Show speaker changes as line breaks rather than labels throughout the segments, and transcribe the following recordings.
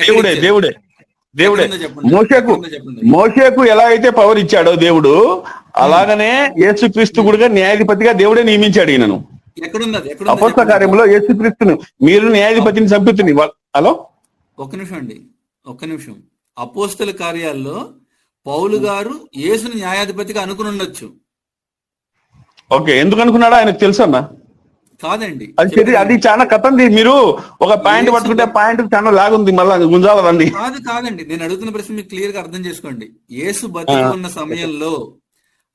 దేవుడే దేవుడే దేవుడే మోషేకు ఎలా అయితే పవర్ ఇచ్చాడో దేవుడు, అలాగనే యేసుక్రీస్తు కూడా న్యాయాధిపతిగా దేవుడే నియమించాడు ఈయనను. అపోస్తల కార్యంలో యేసుక్రీస్తును మీరు న్యాయాధిపతిని చంపుతుంది. హలో
ఒక్క నిమిషం. అపోస్తల కార్యాల్లో పౌలు గారు యేసుని న్యాయాధిపతిగా అనుకుని ఉండొచ్చు.
ఓకే, ఎందుకు అనుకున్నాడో ఆయనకు తెలుసు అన్న.
కాదండి,
అది చాలా కథంది. మీరు ఒక పాయింట్ పట్టుకుంటే పాయింట్ చాలా లాగుంది, మళ్ళా గుంజాలదండి.
కాదండి, నేను అడుగుతున్న ప్రశ్న మీకు క్లియర్ గా అర్థం చేసుకోండి. యేసు బతికి ఉన్న సమయంలో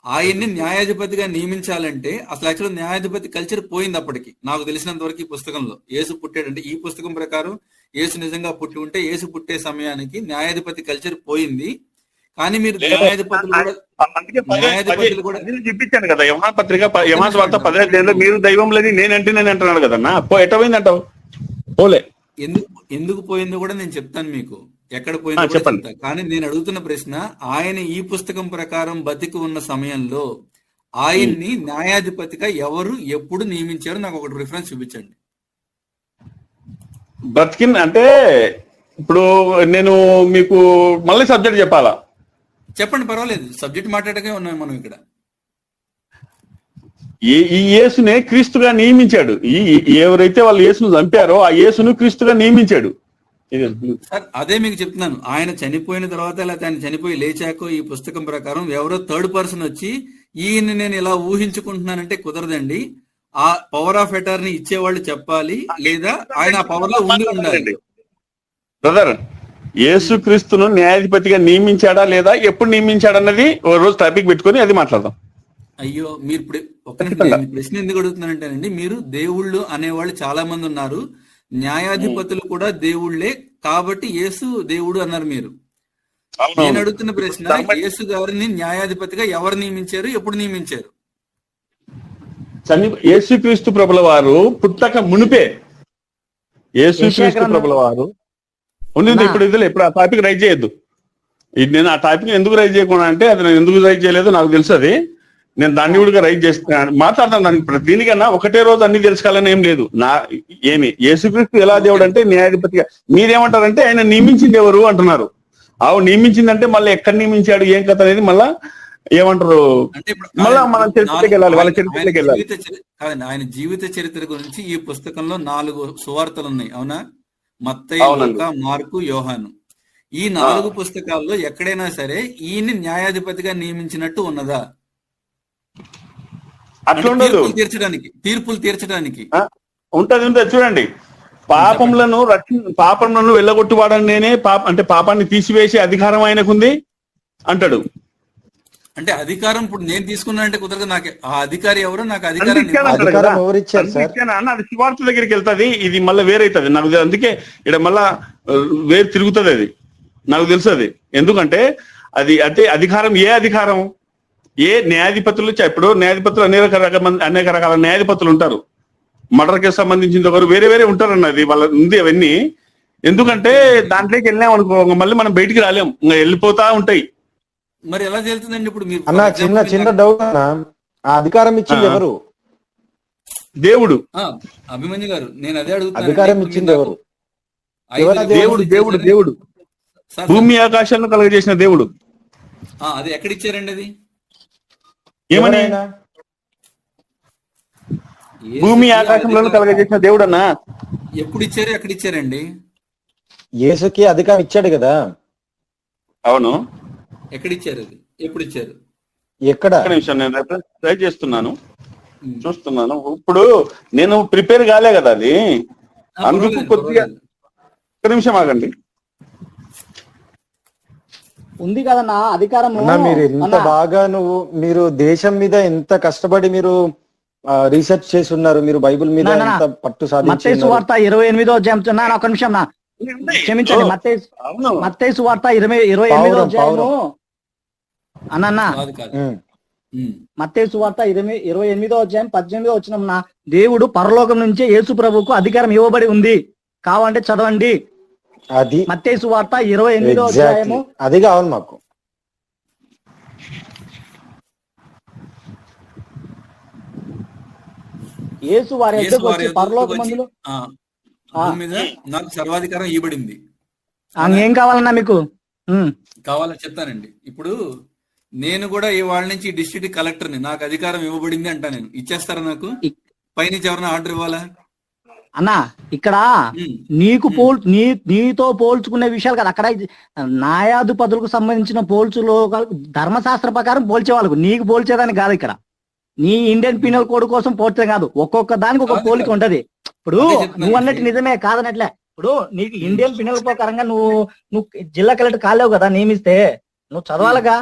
ఆయన్ని న్యాయాధిపతిగా నియమించాలంటే అసలు యాక్చువల్ న్యాయాధిపతి కల్చర్ పోయింది అప్పటికి. నాకు తెలిసినంత వరకు ఈ పుస్తకంలో యేసు పుట్టాడంటే, ఈ పుస్తకం ప్రకారం యేసు నిజంగా పుట్టి ఉంటే యేసు పుట్టే సమయానికి న్యాయాధిపతి కల్చర్ పోయింది. కానీ మీరు
చెప్పించాను కదా యెహోవా పత్రిక యెహోవా వార్త 15 మీరు దైవం లేని నేనంటే నేను అంటున్నాడు కదన్నా. ఎట్ట పోయిందంటావు? పోలే.
ఎందుకు పోయిందో కూడా నేను చెప్తాను మీకు, ఎక్కడ పోయిందో చెప్తా. కానీ నేను అడుగుతున్న ప్రశ్న, ఆయన ఈ పుస్తకం ప్రకారం బతికి ఉన్న సమయంలో ఆయన్ని న్యాయాధిపతిగా ఎవరు ఎప్పుడు నియమించారు? నాకు ఒకటి రిఫరెన్స్ చూపించండి.
అంటే ఇప్పుడు నేను మీకు మళ్ళీ సబ్జెక్ట్ చెప్పాలా?
చెప్పండి, పర్వాలేదు. సబ్జెక్ట్ మాట్లాడకే ఉన్నాం మనం ఇక్కడ.
ఈ యేసునే క్రీస్తుగా నియమించాడు. ఎవరైతే వాళ్ళు యేసును చంపారో ఆ యేసును క్రీస్తుగా నియమించాడు.
సార్ అదే మీకు చెప్తున్నాను. ఆయన చనిపోయిన తర్వాత, లేకపోతే ఆయన చనిపోయి లేచాకో ఈ పుస్తకం ప్రకారం ఎవరో థర్డ్ పర్సన్ వచ్చి ఈయన్ని నేను ఇలా ఊహించుకుంటున్నానంటే కుదరదండి. ఆ పవర్ ఆఫ్ అటార్నీ ఇచ్చేవాళ్ళు చెప్పాలి, లేదా ఆయన ఆ పవర్ లో ఉండి ఉండాలి.
బ్రదర్, యేసుక్రీస్తును న్యాయాధిపతిగా నియమించాడా లేదా, ఎప్పుడు నియమించాడు అన్నది ఓ రోజు టాపిక్ పెట్టుకుని అది మాట్లాడదాం.
అయ్యో, మీరు ఇప్పుడు ప్రశ్న ఎందుకు అడుగుతున్నానంటేనండి, మీరు దేవుళ్ళు అనేవాళ్ళు చాలా మంది ఉన్నారు, న్యాయాధిపతులు కూడా దేవుళ్లే, కాబట్టి యేసు దేవుడు అన్నారు మీరు. నేను అడుగుతున్న ప్రశ్న, యేసు గారిని న్యాయాధిపతిగా ఎవరు నియమించారు, ఎప్పుడు నియమించారు?
యేసుక్రీస్తు ప్రభుల వారు పుట్టక మునిపే యేసుక్రీస్తు ప్రభుల వారు ఉంది. ఇప్పుడు ఆ టాపిక్ రైజ్ చేయొద్దు. నేను ఆ టాపిక్ ఎందుకు రైజ్ చేయకుండా అంటే, అది నేను ఎందుకు రైజ్ చేయలేదు నాకు తెలుసు. అది నేను దాన్ని కూడా రైజ్ చేస్తున్నాను, మాట్లాడతాను. దానికి దీనికన్నా ఒకటే రోజు అన్ని తెలుసుకోవాలని ఏం లేదు. యేసుక్రీస్తు ఎలా దేవుడు అంటే న్యాయాధిపతిగా. మీరేమంటారంటే ఆయన నియమించింది ఎవరు అంటున్నారు. నియమించిందంటే మళ్ళీ ఎక్కడ నియమించాడు, ఏం కథ అనేది మళ్ళా ఏమంటారు, మళ్ళా మనం చరిత్రకి వెళ్ళాలి, వాళ్ళ చరిత్రకి వెళ్ళాలి.
ఆయన జీవిత చరిత్ర గురించి ఈ పుస్తకంలో 4 సువార్తలు ఉన్నాయి, అవునా? మత్తయి, లూకా, మార్కు, యోహాను. ఈ 4 పుస్తకాల్లో ఎక్కడైనా సరే ఈయన్ని న్యాయాధిపతిగా నియమించినట్టు ఉన్నదా? తీర్పులు తీర్చడానికి
ఉంటది. చూడండి, పాపములను వెళ్ళగొట్టువాడని నేనే, అంటే పాపాన్ని తీసివేసే అధికారం ఆయనకుంది అంటాడు.
అంటే అధికారం ఇప్పుడు నేను తీసుకున్నా అంటే కుదరదు. నాకు ఆ అధికారి ఎవరో, నాకు అధికారం
అది శివార్త దగ్గరికి వెళ్తుంది. ఇది మళ్ళీ వేరైతుంది నాకు. అందుకే ఇక్కడ మళ్ళా వేరు తిరుగుతుంది. అది నాకు తెలుసు. అది ఎందుకంటే అది అంటే అధికారం, ఏ అధికారం, ఏ న్యాయాధిపతులు. ఇప్పుడు న్యాయాధిపతులు అనేక రకాల న్యాయాధిపతులు ఉంటారు. మర్డర్ కేసు సంబంధించిన ఒకరు వేరే వేరే ఉంటారు అన్నది వాళ్ళ ఉంది. అవన్నీ ఎందుకంటే దాంట్లోకి వెళ్ళాం అనుకో మళ్ళీ మనం బయటికి రాలేం, ఇంకా వెళ్ళిపోతా ఉంటాయి.
మరి ఎలా జరుగుతుందండి ఇప్పుడు? మీరు
అన్న చిన్న డౌట్ అన్న, ఆ అధికారం ఇచ్చింది ఎవరు?
దేవుడు.
అభిమన్యు గారు, నేను అదే అడుగుతాను.
అధికారం ఇచ్చింది ఎవరు?
దేవుడు. దేవుడు దేవుడు భూమి ఆకాశాలను కలుగజేసిన దేవుడు.
అది ఎక్కడ ఇచ్చారండి? అది
ఏమని? భూమి ఆకాశంలో కలుగజేసిన దేవుడు అన్నా.
ఎప్పుడు ఇచ్చారు, ఎక్కడ ఇచ్చారండి?
యేసుకి అధికారం ఇచ్చాడు కదా.
అవును.
ఎక్కడ ఇచ్చారు? అది ఎప్పుడు ఇచ్చారు?
ఎక్కడ?
నిమిషం, నేను ట్రై చేస్తున్నాను, చూస్తున్నాను. ఇప్పుడు నేను ప్రిపేర్ కాలే కదా అది, అందుకు కొద్దిగా ఒక్క నిమిషం ఆగండి.
ఉంది కదన్నా అధికారం.
మీరు ఎంత బాగా మీరు దేశం మీద ఎంత కష్టపడి మీరు రీసెర్చ్ చేసి ఉన్నారు, మీరు బైబిల్ మీద ఎంత పట్టు సాధించారు.
మత్తయి సువార్త 28వ అధ్యాయం, ఒక నిమిషం క్షమించండి. మత్తయి సువార్త 28వ అధ్యాయము అన్నా, మత్తయి సువార్త 28వ అధ్యాయం 18వ వచనం, దేవుడు పరలోకం నుంచే యేసు ప్రభువుకు అధికారం ఇవ్వబడి ఉంది. కావాలంటే చదవండి.
అది
మత్తయి సువార్త 28వ అధ్యాయము.
అది కావాలి మాకు.
యేసు వారి యొద్దకు వచ్చి పరలోకమందులో
మీద నాకు సర్వాధికారం ఇవ్వబడింది.
ఏం కావాలన్నా మీకు
కావాలని చెప్తానండి. ఇప్పుడు నేను కూడా ఇవాళ నుంచి డిస్ట్రిక్ట్ కలెక్టర్ని, నాకు అధికారం ఇవ్వబడింది అంటా. నేను ఇచ్చేస్తారా? నాకు పైనుంచి ఎవరైనా ఆర్డర్ ఇవ్వాలా?
అన్నా ఇక్కడ నీతో పోల్చుకునే విషయాలు కదా, అక్కడ న్యాయాధిపతులకు సంబంధించిన పోల్చులో ధర్మశాస్త్ర ప్రకారం పోల్చే వాళ్ళకు, నీకు పోల్చేదానికి కాదు. ఇక్కడ నీ ఇండియన్ పీనల్ కోడ్ కోసం పోల్చే కాదు, ఒక్కొక్క దానికి ఒక పోలిక ఉంటది. ఇప్పుడు నువ్వు అన్నట్టు నిజమే కాదనట్లే. ఇప్పుడు నీకు ఇండియన్ పీనల్ ప్రకారంగా నువ్వు జిల్లా కలెక్టర్ కాలేవు కదా, నియమిస్తే నువ్వు చదవాలిగా,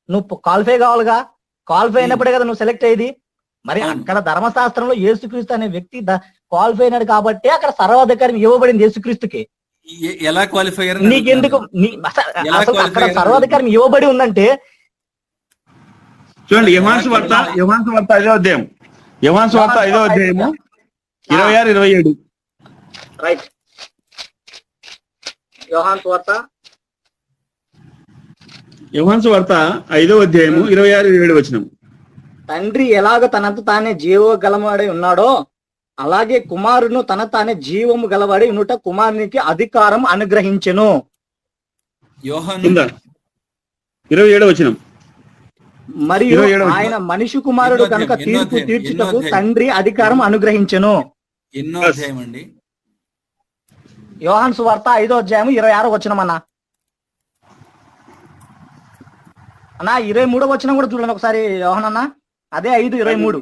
నువ్వు క్వాలిఫై కావాలిగా. క్వాలిఫై అయినప్పుడే కదా నువ్వు సెలెక్ట్ అయ్యేది. మరి అక్కడ ధర్మశాస్త్రంలో యేసుక్రీస్తు అనే వ్యక్తి క్వాలిఫై అయినాడు కాబట్టి అక్కడ సర్వాధికారం ఇవ్వబడింది యేసుక్రీస్తుకి.
ఎలా క్వాలిఫై?
నీకెందుకు అక్కడ సర్వాధికారం ఇవ్వబడి ఉందంటే
చూడండి, యోహాను వార్త 5వ అధ్యాయం, యోహాను వార్త 5వ అధ్యాయము 26, 27.
రైట్. యోహాను వార్త
5వ అధ్యాయము 26, 27 వచనం.
తండ్రి ఎలాగ తనంత తానే జీవ గలవాడై ఉన్నాడో అలాగే కుమారును తన తానే జీవము గలవాడై ఉన్నట కుమారునికి అధికారం అనుగ్రహించెను.
27వ వచనం.
మరియు ఆయన మనిషి కుమారుడు కనుక తీర్పు తీర్చుటకు తండ్రి అధికారం అనుగ్రహించెను.
ఎన్నో అధ్యాయం అండి?
యోహాను సువార్త 5వ అధ్యాయం 26వ వచనం అన్నా. 23వ వచనం కూడా చూడండి ఒకసారి యోహాను అన్న. అదే 5:23.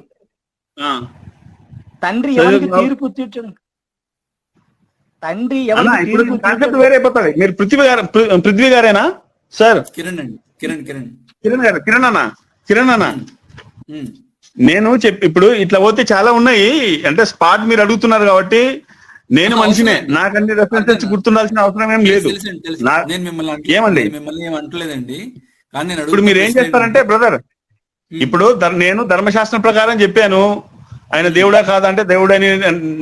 తండ్రి ఎవరికి తీర్పు తీర్చు, తండ్రి ఎవరికి తీర్పు
వేరైపోతుంది. మీరు పృథ్వీ గారేనా సార్?
కిరణ్ అండి,
కిరణ్ అన్న నేను ఇప్పుడు ఇట్లా పోతే చాలా ఉన్నాయి. అంటే స్పాట్ మీరు అడుగుతున్నారు కాబట్టి నేను మనిషినే, నాకు అన్ని రెఫరెన్సెస్ గుర్తుండాల్సిన అవసరం ఏం లేదు. ఏమండి
మిమ్మల్ని ఏం అంటలేదండి.
ఇప్పుడు మీరు ఏం చేస్తారంటే బ్రదర్, ఇప్పుడు నేను ధర్మశాస్త్రం ప్రకారం చెప్పాను, ఆయన దేవుడా కాదంటే దేవుడని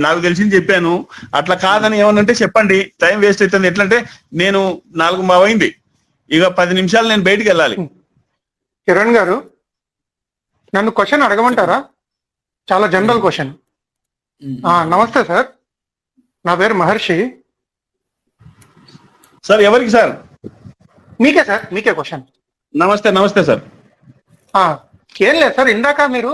నాకు తెలిసింది చెప్పాను. అట్లా కాదని ఏమన్నంటే చెప్పండి, టైం వేస్ట్ అవుతుంది. ఎట్లంటే నేను 4 అయింది, ఇక 10 నిమిషాలు నేను బయటికి వెళ్ళాలి.
కిరణ్ గారు, నన్ను క్వశ్చన్ అడగమంటారా? చాలా జనరల్ క్వశ్చన్. నమస్తే సార్, నా పేరు మహర్షి
సార్. ఎవరికి సార్?
మీకే సార్, మీకే క్వశ్చన్.
నమస్తే సార్.
ఏం లేదు సార్, ఇందాక మీరు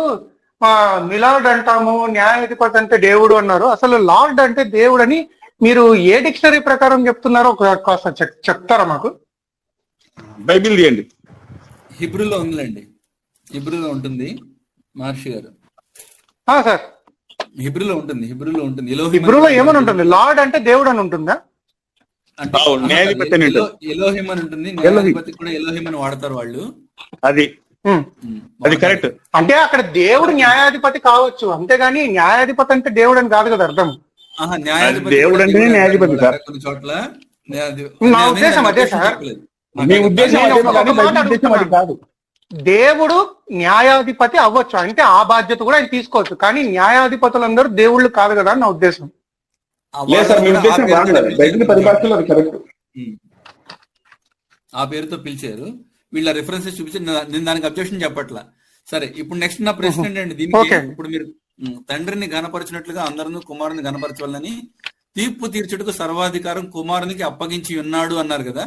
మిలార్డ్ అంటాము, న్యాయాధిపతి అంటే దేవుడు అన్నారు. అసలు లార్డ్ అంటే దేవుడు అని మీరు ఏ డిక్షనరీ ప్రకారం చెప్తున్నారో కాస్త చెప్తారా మాకు?
బైబిల్ తీయండి.
హిబ్రూలో ఉందిలేండి, హిబ్రూలో ఉంటుంది మహర్షి గారు.
సార్
హిబ్రూలో ఉంటుంది.
హిబ్రూలో ఏమని ఉంటుంది? లార్డ్ అంటే దేవుడు అని ఉంటుందా?
అంటే ఎలోహిం అని ఉంటుంది, న్యాయాధిపతి కూడా ఎలోహిం అని వాడతారు వాళ్ళు.
అది కరెక్ట్.
అంటే అక్కడ దేవుడు న్యాయాధిపతి కావచ్చు, అంతేగాని న్యాయాధిపతి అంటే దేవుడు అని కాదు కదా అర్థం.
దేవుడు అంటే న్యాయాధిపతి సార్.
కొన్ని చోట్ల
నా ఉద్దేశం అదే సార్. దేవుడు న్యాయాధిపతి అవ్వచ్చు, అంటే ఆ బాధ్యత కూడా ఆయన తీసుకోవచ్చు, కానీ న్యాయాధిపతులందరూ దేవుళ్ళు కాదు కదా అని నా ఉద్దేశం.
ఆ పేరుతో పిలిచారు, వీళ్ళ రిఫరెన్సెస్ చూపించి నేను దానికి అబ్జెక్షన్ చెప్పట్లా. సరే, ఇప్పుడు నెక్స్ట్ నా ప్రశ్న ఏంటండి దీనికి. ఇప్పుడు మీరు తండ్రిని గణపరిచినట్లుగా అందరూ కుమారుని గణపరచాలని తీర్పు తీర్చుటకు సర్వాధికారం కుమారునికి అప్పగించి ఉన్నాడు అన్నారు కదా,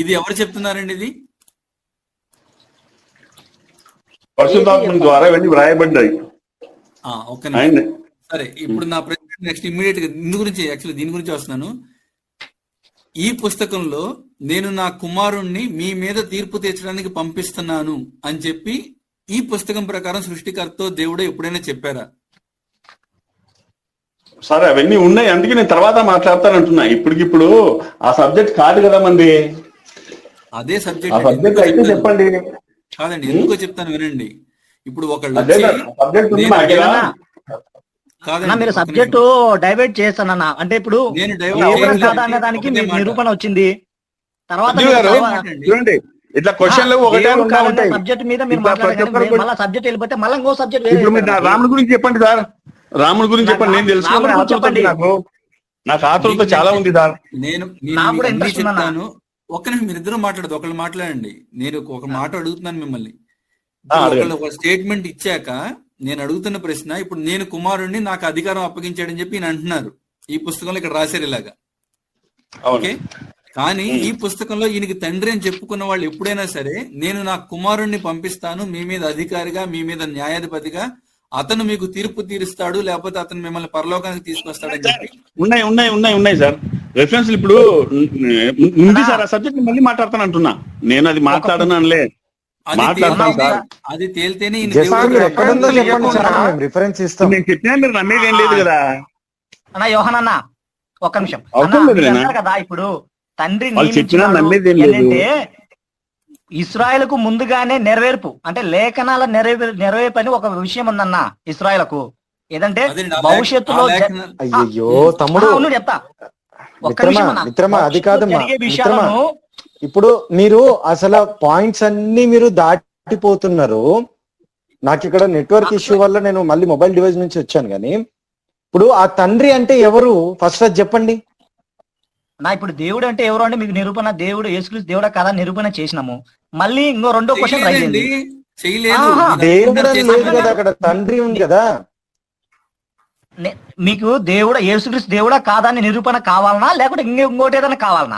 ఇది ఎవరు చెప్తున్నారండి? ఇది
పరిశుద్ధాత్మ ద్వారా ఇవన్నీ వ్రాయబడ్డాయి.
సరే, ఇప్పుడు నా ప్రశ్న నెక్స్ట్ ఇమ్మీడియట్ గా దీని గురించి వస్తున్నాను. ఈ పుస్తకంలో నేను నా కుమారుణ్ణి మీ మీద తీర్పు తీర్చడానికి పంపిస్తున్నాను అని చెప్పి ఈ పుస్తకం ప్రకారం సృష్టికర్త దేవుడు ఎప్పుడైనా చెప్పారా?
సరే, అవన్నీ ఉన్నాయి, అందుకే నేను తర్వాత మాట్లాడతానంటున్నా. ఇప్పటికిప్పుడు ఆ సబ్జెక్ట్ కాదు కదా మంది.
అదే సబ్జెక్ట్
అయితే చెప్పండి.
కాదండి, ఎందుకో చెప్తాను వినండి. ఇప్పుడు ఒకళ్ళు
మీరు సబ్జెక్ట్ డైవర్ట్ చేస్తానన్నా, అంటే ఇప్పుడు దానికి నిరూపణ వచ్చింది, తర్వాత
ఇట్లా క్వశ్చన్లు ఒకటే
సబ్జెక్ట్ మీద మీరు మాట్లాడారు, మళ్ళీ సబ్జెక్ట్ వెళ్ళిపోతే మళ్ళీ ఇంకో సబ్జెక్ట్.
రాముడి గురించి చెప్పండి సార్, రాముడి గురించి చెప్పండి. నేను తెలుసుకోవాలి, నాకు ఆతృత చాలా ఉంది సార్.
నేను
నాకు కూడా
అన్ని
interest ఉందన్న.
చెప్తాను. ఒక్క నిమిషం మీరిద్దరూ మాట్లాడదు, ఒకళ్ళు మాట్లాడండి. నేను ఒక మాట అడుగుతున్నాను మిమ్మల్ని.
అడగండి.
ఒక స్టేట్మెంట్ ఇచ్చాక నేను అడుగుతున్న ప్రశ్న, ఇప్పుడు నేను కుమారుణ్ణి నాకు అధికారం అప్పగించాడని చెప్పి ఈయన అంటున్నారు. ఈ పుస్తకంలో ఇక్కడ రాశారు ఇలాగా.
అవును.
ఓకే, కానీ ఈ పుస్తకంలో ఈయనకి తండ్రి అని చెప్పుకున్న వాళ్ళు ఎప్పుడైనా సరే, నేను నా కుమారుణ్ణి పంపిస్తాను మీ మీద అధికారిగా, మీ మీద న్యాయాధిపతిగా, అతను మీకు తీర్పు తీరుస్తాడు, లేకపోతే అతను మిమ్మల్ని పరలోకానికి తీసుకొస్తాడని చెప్పి
ఉన్నాయి సార్ రెఫరెన్స్. ఇప్పుడు ఉంది సార్, ఆ సబ్జెక్ట్ మళ్ళీ మాట్లాడతాను అంటున్నా. నేను అది మాట్లాడను అనలే,
అది
మాట్లాడతాను సార్.
అది తేలితేనే ఈయన
జస్ట్
దేవుడు
మీరు ఎక్కడుందో చెప్పండి సార్, మేము రిఫరెన్స్ ఇస్తాం.
నేను చెప్పినా మీరు నమ్మేది ఏం లేదు కదా.
అన్న యోహన్ అన్న ఒక్క నిమిషం
అవసరం లేదు నాన్న.
అన్నారు కదా, ఇప్పుడు తండ్రి
వాళ్ళు చెప్పినా
నియమించినాడు
నమ్మేది ఏం లేదు.
ఏంటంటే ఇస్రాయేలుకు ముందుగానే నెరవేర్పు, అంటే లేఖనాల నెరవేర్పు అని ఒక విషయం ఉందన్న ఇస్రాయేలుకు. ఏదంటే
అదే నా
భవిష్యత్తులో
ఆ లేఖన-
అయ్యయ్యో తమ్ముడు,
అవును చెప్తా ఒక్క
మిత్రమా
నిమిషం అన్న.
మిత్రమా అది కాదమ్మా
జరిగే
మిత్రమా.
విషయాలను
ఇప్పుడు మీరు అసలు పాయింట్స్ అన్ని మీరు దాటిపోతున్నారు. నాకు ఇక్కడ నెట్వర్క్ ఇష్యూ వల్ల నేను మళ్ళీ మొబైల్ డివైస్ నుంచి వచ్చాను. కానీ ఇప్పుడు ఆ తండ్రి అంటే ఎవరు ఫస్ట్ అది చెప్పండి.
నా ఇప్పుడు దేవుడు అంటే ఎవరు అంటే మీకు నిరూపణ, దేవుడు యేసుక్రీస్తు దేవుడా కదా నిరూపణ చేసినాము. మళ్ళీ ఇంకో రెండో క్వశ్చన్ రైజ్
చేయలేదండి,
అయింది.
చేయలేదు.
ఆహా.
మీరు
దేవుడు
అందరూ
అని
చేసిన
లేదు కదా, అక్కడ తండ్రి ఉంది కదా.
మీకు దేవుడా యేసుక్రీస్తు దేవుడా కాదా అని నిరూపణ కావాలనా, లేకుంటే ఇంకోటి ఏదైనా కావాలనా?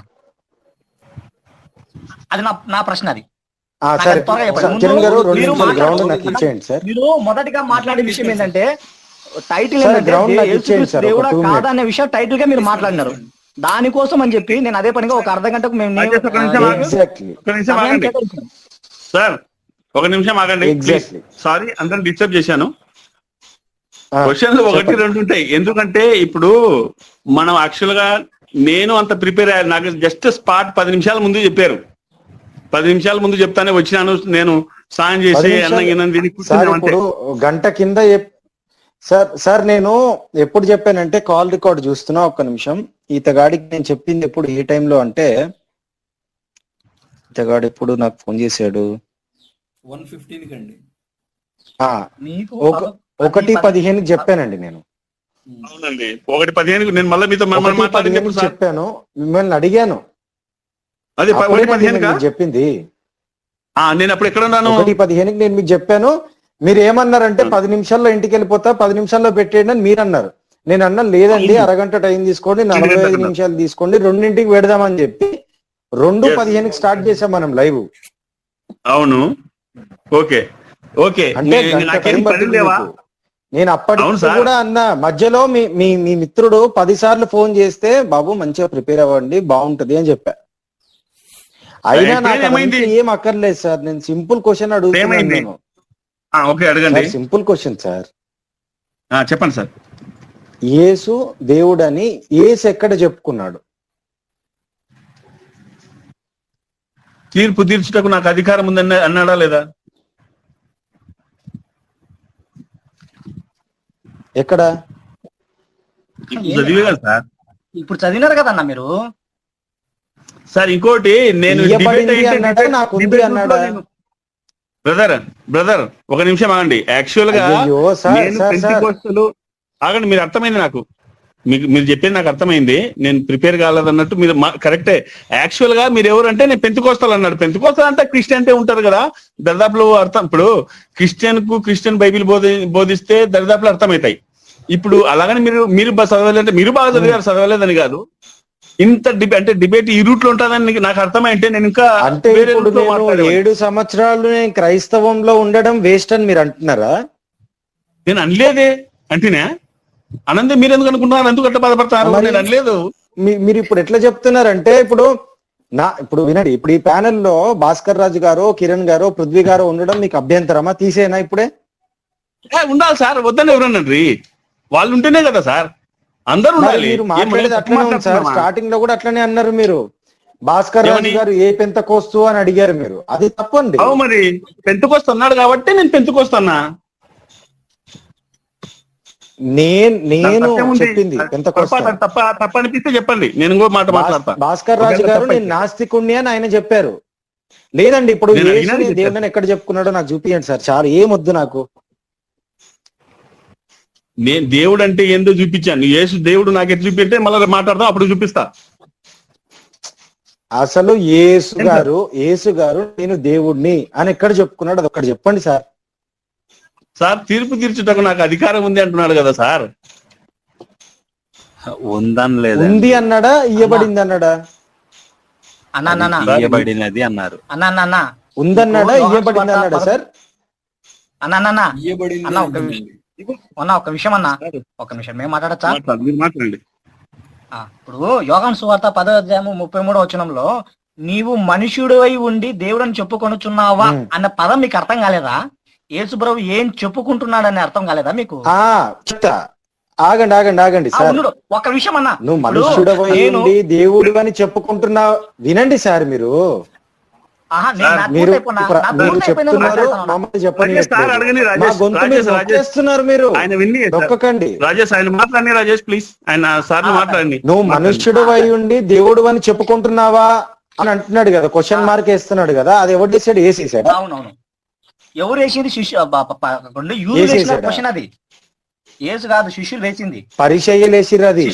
అది నా ప్రశ్న. అది
సరే
నాకు త్వరగా చెప్పండి.
కిరణ్ గారు 2
మీరు
నిమిషాలు గ్రౌండ్ నాకు
మాట్లాడండి.
ఇచ్చేయండి సార్.
మీరు మొదటిగా మాట్లాడే విషయం ఏంటంటే టైటిల్
సార్,
ఏంటంటే
గ్రౌండ్ నాకు ఇచ్చేయండి
యేసుక్రీస్తు
సార్, ఒక
దేవుడా
2
కాదా
minutes.
అనే విషయం టైటిల్ గా మీరు మాట్లాడినారు. దానికోసం అని చెప్పి నేను అదే పనిగా ఒక అర్ధ గంటకు మేము
ఒక నిమిషం ఆగండి.
ఎగ్జాక్ట్లీ
ఒక నిమిషం ఆగండి సార్, ఒక నిమిషం ఆగండి.
Exactly.
సారీ, అందరం డిస్టర్బ్ చేశాను. క్వశ్చన్లు 1, 2 ఉంటాయి. ఎందుకంటే ఇప్పుడు మనం యాక్చువల్ గా నేను అంత ప్రిపేర్ అయ్యాను. నాకు జస్ట్ స్పాట్ 10 నిమిషాల ముందు చెప్పారు. 10 నిమిషాల ముందు చెప్తానే వచ్చినాను. నేను స్నానం చేసి అన్నం తిని కూర్చున్నాను అంతే.
ఇప్పుడు గంట కింద సార్ నేను ఎప్పుడు చెప్పానంటే కాల్ రికార్డ్ చూస్తున్నా. ఒక్క నిమిషం. ఈతగాడికి నేను చెప్పింది ఎప్పుడు ఏ టైంలో అంటే, ఈతగాడు ఎప్పుడు నాకు ఫోన్ చేశాడు
1:15 కండి.
మీకు
1:15 చెప్పానండి నేను.
అవునండి, 1:15 నేను మళ్ళీ మీతో
1:15 చెప్పాను, మిమ్మల్ని అడిగాను.
అదే
అప్పుడే
1:15
నేను చెప్పింది.
నేను అప్పుడు ఎక్కడ ఉన్నాను?
1:15 నేను మీకు చెప్పాను. మీరు ఏమన్నారంటే 10 నిమిషాల్లో ఇంటికి వెళ్ళిపోతా, 10 నిమిషాల్లో పెట్టేయండి అని మీరు అన్నారు. నేను అన్నా లేదండి, అరగంట టైం తీసుకోండి, 45 నిమిషాలు తీసుకోండి, 2ంటికి పెడదామని చెప్పి 2:15 స్టార్ట్ చేసాం మనం లైవ్.
అవును, ఓకే ఓకే.
అంటే నేను అప్పటి కూడా అన్నా, మధ్యలో మీ మిత్రుడు 10 సార్లు ఫోన్ చేస్తే బాబు మంచిగా ప్రిపేర్ అవ్వండి బాగుంటది అని చెప్పా. అయినా నాకు ఏం అక్కర్లేదు సార్, నేను సింపుల్ క్వశ్చన్ అడుగుతున్నాను. నేను
ఓకే అడగండి.
సింపుల్ క్వశ్చన్ సార్,
చెప్పండి సార్.
యేసు దేవుడని యేసు ఎక్కడ చెప్పుకున్నాడు?
తీర్పు తీర్చుటకు నాకు అధికారం ఉందని అన్నాడా లేదా?
ఎక్కడ?
చదివే కదా సార్.
ఇప్పుడు చదివినారు కదన్నా మీరు.
సార్ ఇంకోటి, నేను బ్రదర్ ఒక నిమిషం ఆగండి. యాక్చువల్ గా ఆగండి, మీరు అర్థమైంది నాకు, మీరు చెప్పేది నాకు అర్థమైంది. నేను ప్రిపేర్ కాలేదన్నట్టు మీరు కరెక్టే. యాక్చువల్ గా మీరు ఎవరంటే నేను పెంతుకోస్తాలు అన్నాడు. పెంతుకోస్తాలు అంటే క్రిస్టియన్టే ఉంటారు కదా, దరిదాపులో అర్థం. ఇప్పుడు క్రిస్టియన్ బైబిల్ బోధిస్తే దరిదాపులో అర్థమవుతాయి. ఇప్పుడు అలాగని మీరు చదవలేదంటే, మీరు బాగా చదివారు, చదవలేదని కాదు. ఇంత డిబేట్ ఈ రూట్ లో ఉంటుందని నాకు అర్థమైంటే నేను ఇంకా
అంటే 7 సంవత్సరాలు నేను క్రైస్తవంలో ఉండడం వేస్ట్ అని మీరు అంటున్నారా?
నేను అనలేదే. అంటేనే అనందే మీరు ఎందుకు అనుకుంటున్నారు? ఎందుకు అట్లా బాధపడతారు? నేను అనలేదు.
మీరు ఇప్పుడు ఎట్లా చెప్తున్నారంటే, ఇప్పుడు వినండి, ఇప్పుడు ఈ ప్యానెల్లో భాస్కర్ రాజు గారు, కిరణ్ గారు, పృథ్వీ గారు ఉండడం మీకు అభ్యంతరమా? తీసేనా ఇప్పుడే?
ఉండాలి సార్, వద్దని ఎవరన్నారండి? వాళ్ళు ఉంటేనే కదా సార్ అందరూ ఉండాలి.
మీరు మాట్లాడేది అట్లనే ఉంది సార్. స్టార్టింగ్ లో కూడా అట్లనే అన్నారు మీరు. భాస్కర్ రాజు గారు ఏ పెంతకోస్తు అని అడిగారు మీరు, అది తప్పండి.
మరి పెంతకోస్తున్నాడు కాబట్టి నేను పెంతకోస్తున్నా.
నేను చెప్పింది
తప్ప అనిపిస్తే చెప్పండి, నేను ఇంకో మాట మాట్లాడతా.
భాస్కర్ రాజు గారు నేను నాస్తికుణ్ణి అని ఆయన చెప్పారు. లేదండి, ఇప్పుడు దేవుని ఎక్కడ చెప్పుకున్నాడో నాకు చూపించండి సార్. చాలా ఏమొద్దు నాకు.
నేను దేవుడు అంటే ఏందో చూపించాను. యేసు దేవుడు నాకు ఎట్లా చూపించే మళ్ళీ మాట్లాడదాం, అప్పుడు చూపిస్తా.
అసలు యేసు గారు నేను దేవుడిని అని ఎక్కడ చెప్పుకున్నాడు? అది ఒక్కటి చెప్పండి సార్.
సార్ తీర్పు తీర్చుటకు నాకు అధికారం ఉంది అంటున్నాడు కదా సార్.
ఉందని లేదా?
ఉంది అన్నాడా, ఇయ్యబడింది అన్నాడా?
ఇయ్యబడినది అన్నారు.
ఉందన్నాడా, ఇయ్యబడింది అన్నాడా సార్?
ఒక విషయం అన్నా, ఒక నిమిషం మేము మాట్లాడచ్చా?
మీరు మాట్లాడండి.
ఇప్పుడు యోహాను సువార్త 10వ అధ్యాయము 33వ వచనంలో నీవు మనుష్యుడు అయి ఉండి దేవుడని చెప్పుకొనుచున్నావా అన్న పదం మీకు అర్థం కాలేదా? యేసు ప్రభు ఏం చెప్పుకుంటున్నాడని అర్థం కాలేదా మీకు?
చెప్తా, ఆగండి సార్.
ఒక విషయం అన్నా,
నువ్వు మనుష్యుడు అయి ఉండి దేవుడు అని చెప్పుకుంటున్నావు. వినండి సార్, మీరు
రాజేష్ ఆయన మాట్లాడండి. రాజేష్ ప్లీజ్, ఆయన సార్ మాట్లాడండి.
నువ్వు మనుష్యుడు అయి ఉండి దేవుడు అని చెప్పుకుంటున్నావా అని అంటున్నాడు కదా, క్వశ్చన్ మార్క్ వేస్తున్నాడు కదా. అది ఎవరు చేశాడు? వేసేసాడు.
అవునవును, ఎవరు వేసింది? క్వశ్చన్ అది యేసు కాదు, శిష్యులు వేసింది.
పరిచయ్యలు వేసిర్రు, అది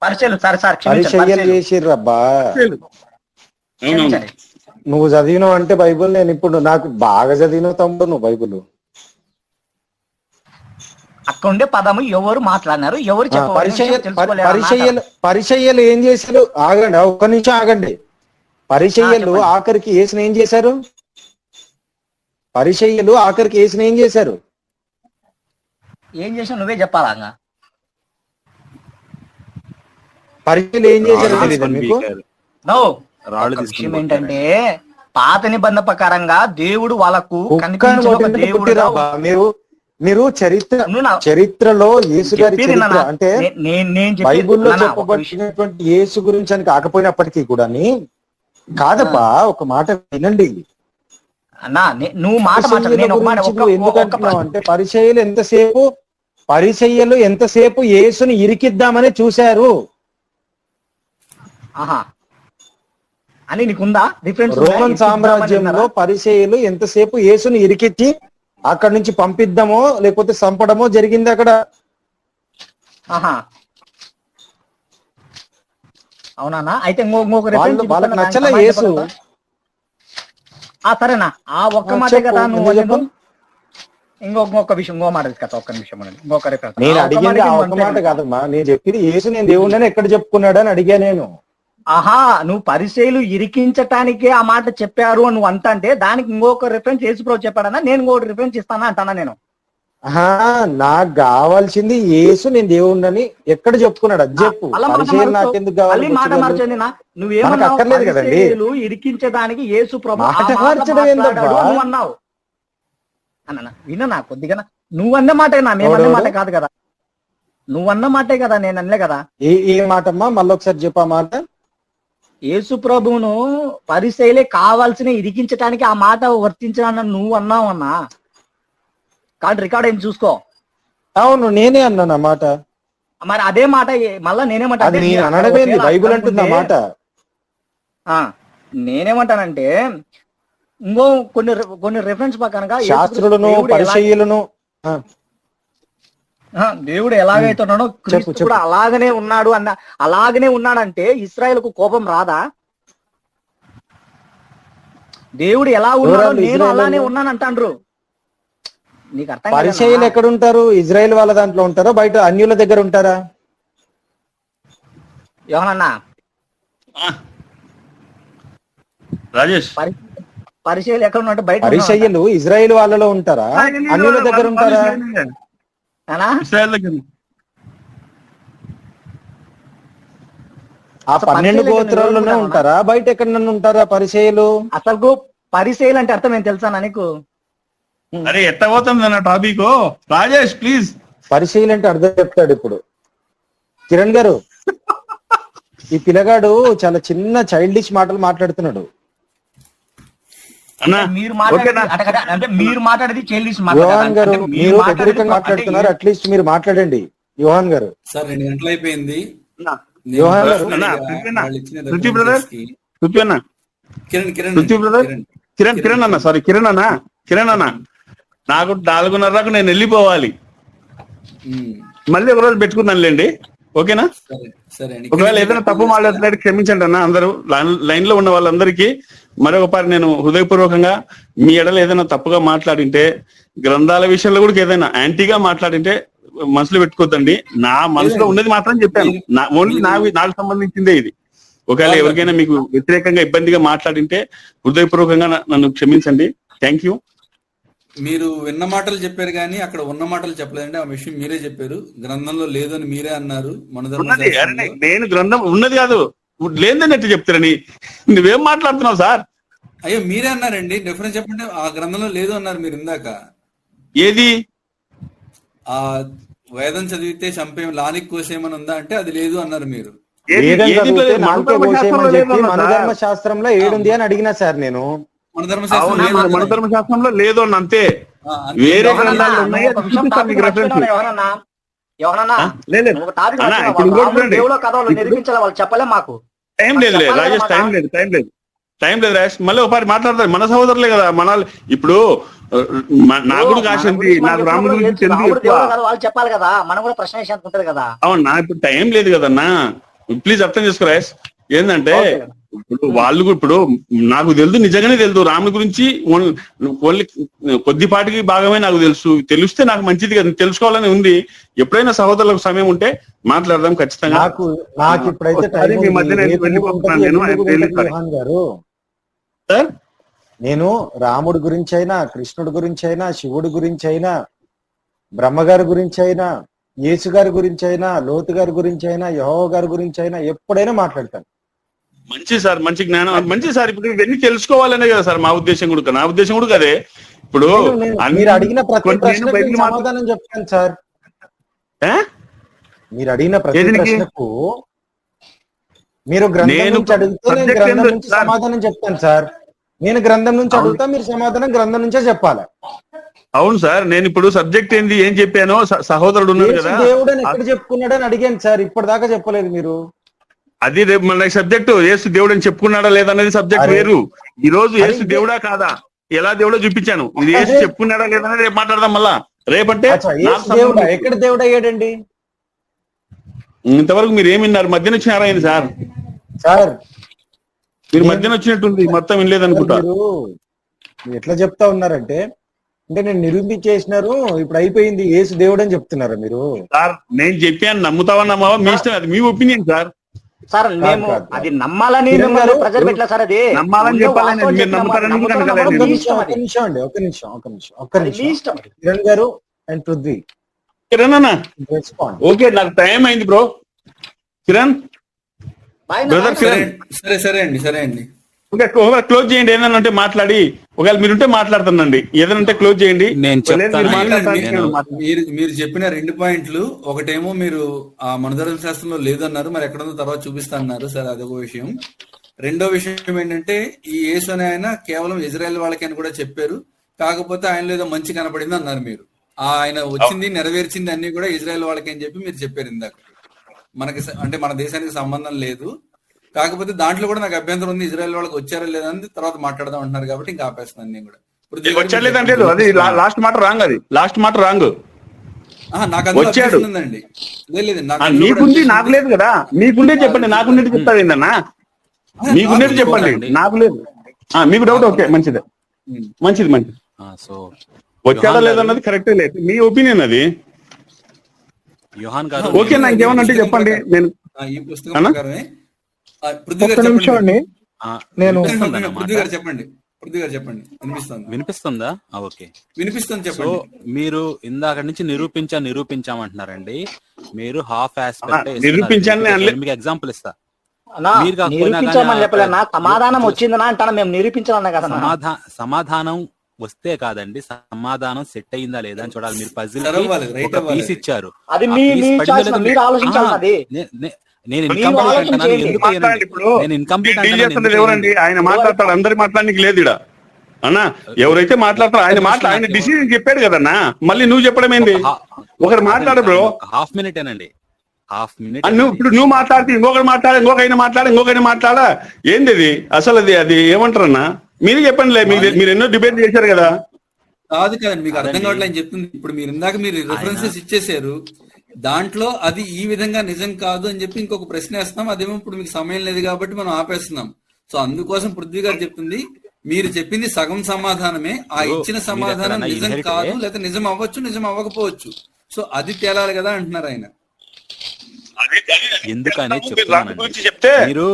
పరిచయ్యలు వేసిర్రు. అబ్బా నువ్వు చదివినావు అంటే బైబుల్, నేను ఇప్పుడు నాకు బాగా చదివినావు తమ్ముడు నువ్వు బైబుల్.
అక్కడ ఉండే పదము ఎవరు మాట్లాడినారు, ఎవరు
పరిచయ్యలు ఏం చేశారు? ఆగండి, ఒక్క నిమిషం ఆగండి. పరిచయ్యలు ఆఖరికి యేసుని ఏం చేశారు? పరిచయ్యలు ఆఖరికి యేసుని ఏం చేశారు?
ఏం చేసినా నువ్వే చెప్పాలా?
పరిచయ్యలు ఏం చేశారు తెలియదు మీకు?
విషయం ఏంటంటే పాత నిబంధన ప్రకారంగా దేవుడు వాళ్ళకు
మీరు చరిత్రలో యేసు గారి చరిత్ర అంటే బైబుల్లో చెప్పబడినటువంటి యేసు గురించి అని కాకపోయినప్పటికీ కూడా కాదబ్బా, ఒక మాట వినండి.
నువ్వు
ఎందుకంటున్నావు అంటే పరిచయ్యలు ఎంతసేపు యేసుని ఇరికిద్దామని చూశారు
అని నీకుందా డిఫరెన్స్?
రోమన్ సామ్రాజ్యంలో పరిచయ్యలు ఎంతసేపు యేసుని ఇరికిచ్చి అక్కడి నుంచి పంపిద్దామో లేకపోతే చంపడమో జరిగింది అక్కడ.
అవునా? అయితే
వాళ్ళకి నచ్చలే యేసు.
సరేనా, ఆ ఒక్క మాటే కదా నువ్వు. ఇంకొక విషయం, ఇంకో మాట కదా, ఒక్క నిమిషం. ఇంకొక రిఫరెన్స్
నేను అడిగింది ఆ ఒక్క మాట కాదమ్మా, నేను చెప్పింది యేసు నేను దేవుడిని ఎక్కడ చెప్పుకున్నాడు అని అడిగా నేను.
నువ్వు పరిచయులు ఇరికించటానికే ఆ మాట చెప్పారు అని నువ్వు అంటే దానికి ఇంకొక రిఫరెన్స్ యేసుప్రభు చెప్పాడన్నా, నేను ఇంకొక రిఫరెన్స్ ఇస్తానా అంటానా నేను?
నాకు కావాల్సింది యేసు నేను దేవుడిని ఎక్కడ చెప్పుకున్నాడు అది చెప్పు. నాకెందుకు కావాలి? అక్కర్లేదు కదండి.
ఇరికించడానికి యేసు ప్రభు అన్నావు అన్న, విన్నా కొద్దిగా. నువ్వన్న మాటేనా, మేమన్న మాట కాదు కదా. నువ్వన్న మాటే కదా, నేను అనలే కదా.
ఏ మాటమ్మా? మళ్ళీ ఒకసారి చెప్పా మాట.
యేసు ప్రభువును పరిచయులే కావాల్సిన ఇరికించడానికి ఆ మాట వర్తించాలని నువ్వు అన్నావు అన్నా. కాబట్టి రికార్డ్ ఏం చూసుకో.
అవును, నేనే అన్నాను ఆ మాట.
మరి అదే మాట మళ్ళా నేనేమంటా,
అనడమేంది, బైబుల్ అంటుంది ఆ మాట.
నేనేమంటానంటే ఇంకో కొన్ని రెఫరెన్స్ ప్రకారంగా
శాస్త్రులను పరిచయులను
దేవుడు ఎలాగైతే ఉన్నాడో క్రీస్తు కూడా అలాగనే ఉన్నాడు అలాగనే ఉన్నాడంటే ఇశ్రాయేలుకు కోపం రాదా? దేవుడు ఎలా ఉన్నాడో నేను అలానే ఉన్నాను అంటాండ్రు. నీకు అర్థం?
పరిచయులు ఎక్కడ ఉంటారు? ఇజ్రాయెల్ వాళ్ళ దాంట్లో ఉంటారా, బయట అన్యుల దగ్గర ఉంటారా?
యోహనన్నా,
రాజేష్
పరిచయులు ఎక్కడ ఉన్నట్టు బయట?
పరిచయులు ఇజ్రాయెల్ వాళ్ళలో ఉంటారా, అన్యుల దగ్గర ఉంటారా? ఆ 12 గోత్రాల్లోనే ఉంటారా, బయట ఎక్కడన్నా ఉంటారా పరిచయులు?
అసలు పరిచయులు అంటే అర్థం ఏం తెలుసా నీకు?
అరే ఎట్టబోతుంది అన్న టాపిక్. రాజేష్ ప్లీజ్.
పరిచయులు అంటే అర్థం చెప్తాడు ఇప్పుడు కిరణ్ గారు. ఈ పిల్లగాడు చాలా చిన్న చైల్డిష్ మాటలు మాట్లాడుతున్నాడు.
మీరు మాట్లాడేది చైల్డిష్
యోహాన్ గారు, మీరు వ్యతిరేకంగా మాట్లాడుతున్నారు. అట్లీస్ట్ మీరు మాట్లాడండి యోహాన్ గారు.
సార్ 2 గంటలు అయిపోయింది.
యోహాన్ గారు,
కిరణ్ అన్న, సారీ కిరణ్ అన్న, నాకు 4:30కు నేను వెళ్ళిపోవాలి. మళ్ళీ ఒక రోజు పెట్టుకున్నానులేండి, ఓకేనా?
సరే సరే అండి.
ఒకవేళ ఏదైనా తప్పు మాట్లాడుతున్నాడు క్షమించండి అన్న. అందరూ లైన్ లో ఉన్న వాళ్ళందరికీ మరొకసారి నేను హృదయపూర్వకంగా మీ ఎడలు ఏదైనా తప్పుగా మాట్లాడింటే, గ్రంథాల విషయంలో కూడా ఏదైనా యాంటీగా మాట్లాడింటే మనసులో పెట్టుకోద్దండి. నా మనసులో ఉన్నది మాత్రం చెప్పాను. ఓన్లీ నాకు సంబంధించిందే ఇది. ఒకవేళ ఎవరికైనా మీకు వ్యతిరేకంగా ఇబ్బందిగా మాట్లాడింటే హృదయపూర్వకంగా నన్ను క్షమించండి. Thank you.
మీరు విన్న మాటలు చెప్పారు కానీ అక్కడ ఉన్న మాటలు చెప్పలేదండి. ఆ విషయం మీరే చెప్పారు. గ్రంథంలో లేదు అని మీరే అన్నారు.
నేను గ్రంథం ఉన్నది కాదు లేదని ఎట్లా చెప్తారని నువ్వేం మాట్లాడుతున్నావు సార్?
అయ్యో మీరే అన్నారండి. డిఫరెన్స్ చెప్పండి. ఆ గ్రంథంలో లేదు అన్నారు మీరు ఇందాక.
ఏది?
ఆ వేదం చదివితే చంపేం లానికి కోసేమని ఉందా అంటే అది లేదు అన్నారు మీరు.
మనధర్మ శాస్త్రంలో ఏడుంది అని అడిగినా సార్ నేను.
మన ధర్మశాస్త్రంలో
లేదు అని అంతే. వేరే గ్రంథాలు ఉన్నాయి.
చెప్పలే మాకు.
టైం లేదు రాజేష్, టైం లేదు రాజేష్. మళ్ళీ ఒకసారి మాట్లాడతారు. మన సహోదరులే కదా మన. ఇప్పుడు నాకు కూడా కాశ ఉంది, నాకు రాముడి గురించి
వాళ్ళు చెప్పాలి కదా, మనం కూడా ప్రశ్న ఉంటది కదా.
అవునా, ఇప్పుడు టైం లేదు కదన్నా. ప్లీజ్ అర్థం చేసుకో రాజేష్. ఏంటంటే ఇప్పుడు వాళ్ళు ఇప్పుడు నాకు తెలుసు, నిజంగానే తెలుసు రాముడి గురించి. ఓన్లీ కొద్దిపాటికి భాగమే నాకు తెలిస్తే నాకు మంచిది కదా, తెలుసుకోవాలని ఉంది. ఎప్పుడైనా సహోదరులకు సమయం ఉంటే మాట్లాడదాం ఖచ్చితంగా.
నాకు ఇప్పుడైతే
సార్
నేను రాముడి గురించి అయినా, కృష్ణుడి గురించి అయినా, శివుడి గురించి అయినా, బ్రహ్మగారి గురించి అయినా, యేసు గారి గురించి అయినా, లోతు గారి గురించి అయినా, యెహోవా గారి గురించి అయినా ఎప్పుడైనా మాట్లాడతాను.
మంచి సార్, మంచి జ్ఞానం, మంచి సార్. ఇప్పుడు ఇవన్నీ తెలుసుకోవాలనే కదా సార్ మా ఉద్దేశం కూడా. నా ఉద్దేశం కూడా కదే. ఇప్పుడు
మీరు అడిగిన ప్రతి ప్రశ్నకు సమాధానం చెప్తాను సార్. మీరు అడిగిన ప్రతి ప్రశ్నకు మీరు గ్రంథం నుంచి అడిగితే నేను గ్రంథం నుంచి సమాధానం చెప్తాను సార్. నేను గ్రంథం నుంచి అడుగుతా, మీరు సమాధానం గ్రంథం నుంచే చెప్పాలి.
అవును సార్. నేను ఇప్పుడు సబ్జెక్ట్ ఏంది ఏం చెప్పానో సహోదరుడు ఉన్నారు కదా,
దేవుడు అని ఎక్కడ చెప్పుకున్నాడని అడిగాను సార్. ఇప్పటిదాకా చెప్పలేదు మీరు.
అది రేపు మన సబ్జెక్టు యేసు దేవుడు అని చెప్పుకున్నాడా లేదనేది సబ్జెక్ట్ వేరు. ఈ రోజు యేసు దేవుడా కాదా, ఎలా దేవుడో చూపించాను. ఇది యేసు చెప్పుకున్నాడా లేదనేది రేపు మాట్లాడదాం. మళ్ళా రేపంటే
ఎక్కడ దేవుడు అయ్యాడండి?
ఇంతవరకు మీరు ఏమి విన్నారు? మధ్యన వచ్చినారా ఏంది సార్?
సార్
మీరు మధ్యన వచ్చినట్టుంది, మొత్తం వినలేదనుకుంటా.
మీరు ఎట్లా చెప్తా ఉన్నారంటే నేను నిరూపించేసినారు, ఇప్పుడు అయిపోయింది, యేసు దేవుడు అని చెప్తున్నారా మీరు?
సార్ నేను చెప్పాను, నమ్ముతావా నమ్మవా మీ ఇష్టం, అది మీ ఒపీనియన్ సార్.
సార్ మేము అది నమ్మాలని ప్రజలు పెట్టలే సార్. అది
నమ్మాలని చెప్పాలని మీరు నమ్ముతారని
ఒక్క నిమిషం కిరణ్ గారు అండ్ పృథ్వీ.
కిరణ్ అన్న ఓకే, నాకు టైం అయింది బ్రో. కిరణ్ బ్రదర్ కిరణ్
సరే అండి
ఒకవేళ క్లోజ్ చేయండి. ఏదైనా ఉంటే మాట్లాడి, ఒకవేళ మీరుంటే మాట్లాడుతానండి. ఏదైనా ఉంటే క్లోజ్ చేయండి.
మీరు చెప్పిన 2 పాయింట్లు, ఒకటేమో మీరు ఆ మనధర్మ శాస్త్రంలో లేదన్నారు, మరి ఎక్కడుందో తర్వాత చూపిస్తా అన్నారు. సరే అదొక విషయం. రెండో విషయం ఏంటంటే ఈ యేసు అనే ఆయన కేవలం ఇజ్రాయెల్ వాళ్ళకి అని కూడా చెప్పారు. కాకపోతే ఆయనలో ఏదో మంచి కనపడింది అన్నారు మీరు. ఆయన వచ్చింది నెరవేర్చింది అన్ని కూడా ఇజ్రాయెల్ వాళ్ళకి అని చెప్పి మీరు చెప్పారు ఇందాక. మనకి అంటే మన దేశానికి సంబంధం లేదు, కాకపోతే దాంట్లో కూడా నాకు అభ్యంతరం ఉంది. ఇజ్రాయెల్ వాళ్ళకి వచ్చారా లేదని తర్వాత మాట్లాడదాం అంటున్నారు కాబట్టి ఇంకా ఆపేస్తున్నాను నేను కూడా.
వచ్చలేదంటే అది లాస్ట్ మాట రాంగ్. అది లాస్ట్ మాట రాంగ్.
నాకు వచ్చాడు ఉందండి. లేదు
నీకుంది, నాకు లేదు కదా. మీకుండే చెప్పండి, నాకుండేది చెప్తావు ఏందన్నా? మీకుండేది చెప్పండి, నాకు లేదు. మీకు డౌట్ ఓకే, మంచిది. వచ్చాడా లేదన్నది కరెక్టే లేదు, మీ ఒపీనియన్ అది. ఓకే, నాకు ఇంకేమన్నా అంటే చెప్పండి. నేను
ఈ పుస్తకం ప్రకారమే పృథ్వీ గారు చెప్పండి.
వినిపిస్తుందా? ఓకే
వినిపిస్తుంది, చెప్పండి.
మీరు ఇందాక నుంచి నిరూపించామంటున్నారండి. మీరు హాఫ్ ఆస్పెక్ట్ మీకు ఎగ్జాంపుల్ ఇస్తా.
సమాధానం వచ్చిందనా అంటాను, మేము నిరూపించాలన్నా కదా.
సమాధానం వస్తే కాదండి, సమాధానం సెట్ అయిందా లేదా అని చూడాలి. మీరు పజిల్ పీస్ ఇచ్చారు, నేను ఇన్కంప్లీట్
ఎవరండి? ఆయన మాట్లాడతాడు, అందరి మాట్లాడడానికి లేదు ఇక్కడ అన్నా. ఎవరైతే మాట్లాడతారో ఆయన డిసిజన్ చెప్పాడు కదన్నా. మళ్ళీ నువ్వు చెప్పడం ఏంది? ఒకరు మాట్లాడు బ్రో.
హాఫ్ మినిట్ ఏనండి, హాఫ్ మినిట్.
ఇప్పుడు నువ్వు మాట్లాడితే ఇంకొకరు మాట్లాడ, ఇంకొకైనా మాట్లాడా ఏంది అది? అసలు అది ఏమంటారన్నా మీరు చెప్పండి. మీరు ఎన్నో డిబేట్ చేశారు కదా.
కాదు కదండి, మీకు అర్థం కావట్లేదు అని చెప్తుంది. ఇప్పుడు మీరు ఇందాక మీరు రిఫరెన్సెస్ ఇచ్చేసారు. దాంట్లో అది ఈ విధంగా నిజం కాదు అని చెప్పి ఇంకొక ప్రశ్న వేస్తున్నాం. అదేమో ఇప్పుడు మీకు సమయం లేదు కాబట్టి మనం ఆపేస్తున్నాం. సో అందుకోసం పృథ్వీ గారు చెప్తుంది, మీరు చెప్పింది సగం సమాధానమే, ఆ ఇచ్చిన సమాధానం నిజం కాదు, లేకపోతే నిజం అవ్వచ్చు, నిజం అవ్వకపోవచ్చు. సో అది తేలాలి కదా అంటున్నారు ఆయన.
ఎందుకని
చెప్తే
మీరు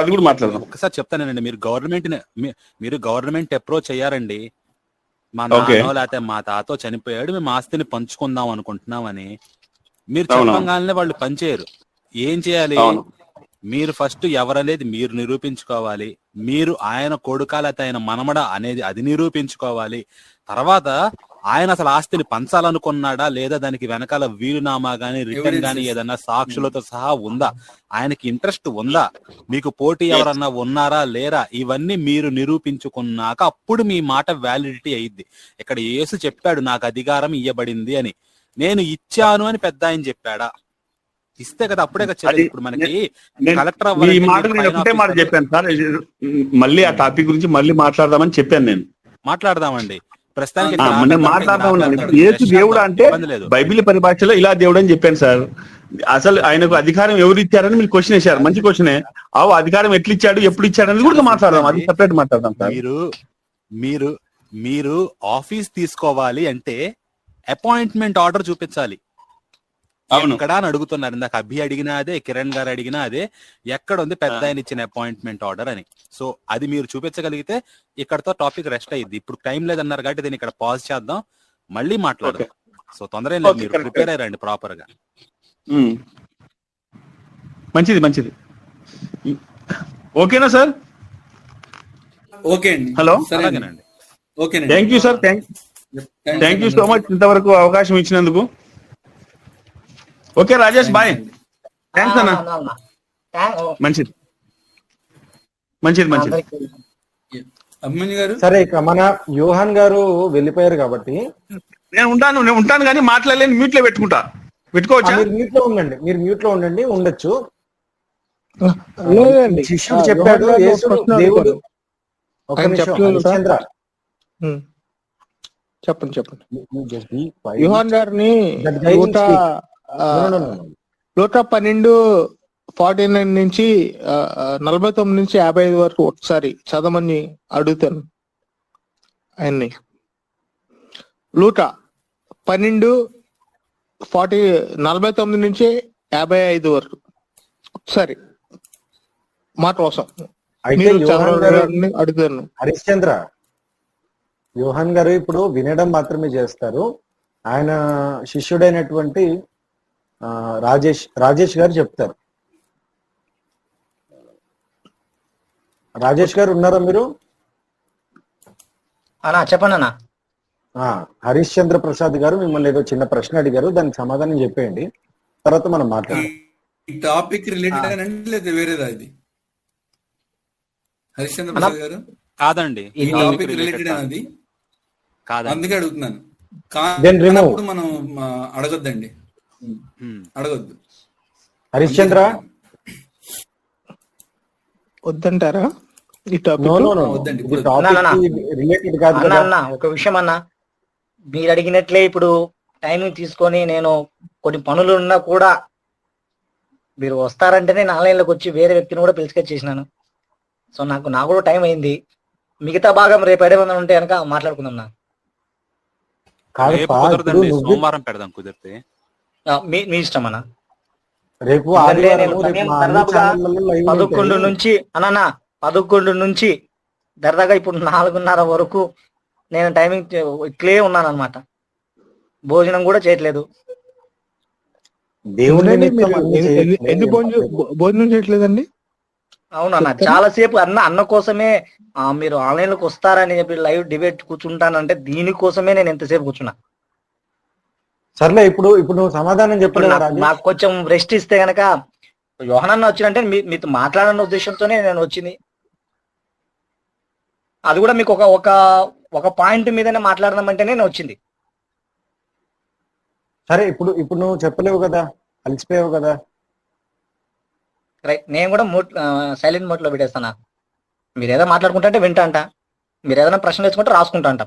అది కూడా మాట్లాడదాం.
ఒకసారి చెప్తానండి, మీరు గవర్నమెంట్ అప్రోచ్ అయ్యారండి, మా నాన్నో లేకపోతే మా తాతో చనిపోయాడు, మేము ఆస్తిని పంచుకుందాం అనుకుంటున్నామని. మీరు చెప్పగానే వాళ్ళు పనిచేయరు. ఏం చేయాలి? మీరు ఫస్ట్ ఎవరనేది మీరు నిరూపించుకోవాలి. మీరు ఆయన కొడుకా లేకపోతే ఆయన మనమడా అనేది అది నిరూపించుకోవాలి. తర్వాత ఆయన అసలు ఆస్తిని పంచాలనుకున్నాడా లేదా, దానికి వెనకాల వీలునామా గానీ రిటర్న్ గానీ ఏదన్నా సాక్షులతో సహా ఉందా, ఆయనకి ఇంట్రెస్ట్ ఉందా, మీకు పోటీ ఎవరన్నా ఉన్నారా లేరా, ఇవన్నీ మీరు నిరూపించుకున్నాక అప్పుడు మీ మాట వ్యాలిడిటీ అయ్యిద్ది. ఇక్కడ యేసు చెప్పాడు నాకు అధికారం ఇవ్వబడింది అని, నేను ఇచ్చాను అని పెద్ద ఆయన చెప్పాడా? ఇస్తే కదా అప్పుడే కదా. ఇప్పుడు మనకి కలెక్టర్
చెప్పాను సార్, మళ్ళీ ఆ టాపిక్ గురించి మళ్ళీ మాట్లాడదామని చెప్పాను. నేను
మాట్లాడదామండి ప్రస్తుతానికి
యేసు దేవుడు అంటే బైబిల్ పరిభాషలో ఇలా దేవుడు అని చెప్పాను సార్. అసలు ఆయనకు అధికారం ఎవరు ఇచ్చారని మీరు క్వశ్చన్ వేశారు, మంచి క్వశ్చనే. అధికారం ఎట్లు ఇచ్చాడు, ఎప్పుడు ఇచ్చాడు అనేది కూడా మాట్లాడదాం, అది సెపరేట్ మాట్లాడదాం సార్.
మీరు ఆఫీస్ తీసుకోవాలి అంటే అపాయింట్మెంట్ ఆర్డర్ చూపించాలి. ఎక్కడ అని అడుగుతున్నారు, ఇందాక అభి అడిగినా అదే, కిరణ్ గారు అడిగినా అదే, ఎక్కడ ఉంది పెద్ద ఆయన ఇచ్చిన అపాయింట్మెంట్ ఆర్డర్ అని. సో అది మీరు చూపించగలిగితే ఇక్కడతో టాపిక్ రెస్ట్ అయ్యింది. ఇప్పుడు టైం లేదన్నారు కాబట్టి దీన్ని ఇక్కడ పాజ్ చేద్దాం, మళ్ళీ మాట్లాడదాం. సో తొందర ఏం లేదు, మీరు ప్రిపేర్ అయ్యారండి ప్రాపర్ గా.
మంచిది. ఓకేనా సార్?
ఓకే అండి.
హలో,
అలాగేనండి.
ఓకేనండి,
thank you sir, thank you so much ఇంతవరకు అవకాశం ఇచ్చినందుకు. Okay Rajesh, bye. థ్యాంక్స్ అన్న. మంచిది.
అభిమన్యు గారు,
సరే ఇక మన యోహాన్ గారు వెళ్ళిపోయారు కాబట్టి
నేను ఉంటాను కానీ మాట్లాడలేని మ్యూట్ లో పెట్టుకోవచ్చా?
మీరు మ్యూట్ లో ఉండండి, ఉండొచ్చు. శిష్యుడు చెప్పాడు దేవుడు.
చెప్పండి. యోహాన్ గారిని నూట 12:49 నుంచి 49 నుంచి 55 వరకు ఒకసారి చదవమని అడుగుతాను ఆయన్ని. లూకా 12:49 నుంచి 55 వరకు ఒకసారి మాట కోసం అడుగుతాను.
హరిశ్చంద్ర, యోహాన్ గారు ఇప్పుడు వినడం మాత్రమే చేస్తారు. ఆయన శిష్యుడైనటువంటి రాజేష్ గారు చెప్తారు. రాజేష్ గారు ఉన్నారా మీరు?
అన్నా చెప్పండి అన్న.
హరిశ్చంద్ర ప్రసాద్ గారు మిమ్మల్ని ఏదో చిన్న ప్రశ్న అడిగారు, దానికి సమాధానం చెప్పేయండి, తర్వాత మనం మాట్లాడదాం.
టాపిక్ రిలేటెడ్ వేరేదా ఇది? హరిశ్చంద్ర ప్రసాద్ గారు
కాదండి,
ఈ టాపిక్ రిలేటెడ్ అది కాదు, అందుకే అడుగుతున్నాను.
కానప్పుడు
మనం అడగొద్దండి, అడగొద్దు.
హరిశ్చంద్ర
వద్దంటారా? ఈ టాపిక్
రిలేటెడ్ కాదు
అన్న. ఒక విషయం అన్న, మీరు అడిగినట్లే ఇప్పుడు టైమింగ్ తీసుకొని నేను కొన్ని పనులు ఉన్నా కూడా మీరు వస్తారంటే నేను ఆన్లైన్ లోకి వచ్చి వేరే వ్యక్తిని కూడా పిలుచుకొచ్చేసినాను. సో నాకు కూడా టైం అయింది. మిగతా భాగం రేపు ఏమైనా ఉంటే కనుక మాట్లాడుకుందాం. నా
సోమవారం పెడదాం కుదిరితే.
మీ ఇష్టం అన్న.
రేపు
11 నుంచి అన్న 11 నుంచి దర్దాగా ఇప్పుడు 4:30 వరకు నేను టైమింగ్ ఇట్లే ఉన్నాను అనమాట. భోజనం కూడా చేయట్లేదు.
ఎందుకు భోజనం చేయట్లేదండి?
అవునన్నా, చాలాసేపు అన్న కోసమే మీరు ఆన్లైన్ లోకి వస్తారని చెప్పి లైవ్ డిబేట్ కూర్చుంటానంటే దీనికోసమే నేను ఎంతసేపు కూర్చున్నా.
సర్లే, ఇప్పుడు నువ్వు సమాధానం చెప్పలేదు.
నాకు కొంచెం రెస్ట్ ఇస్తే గనక యోహనన్న వచ్చినంటే మీతో మాట్లాడన్న ఉద్దేశంతోనే నేను వచ్చింది. అది కూడా మీకు ఒక పాయింట్ మీదనే మాట్లాడదామంటేనే నేను వచ్చింది.
సరే, ఇప్పుడు నువ్వు చెప్పలేవు కదా, అలసిపోయావు కదా.
రైట్, నేను కూడా సైలెంట్ మోడ్ లో పెట్టేస్తానా. మీరు ఏదో మాట్లాడుకుంటా అంటే వింటా అంట, మీరు ఏదైనా ప్రశ్న తెచ్చుకుంటే రాసుకుంటా అంట.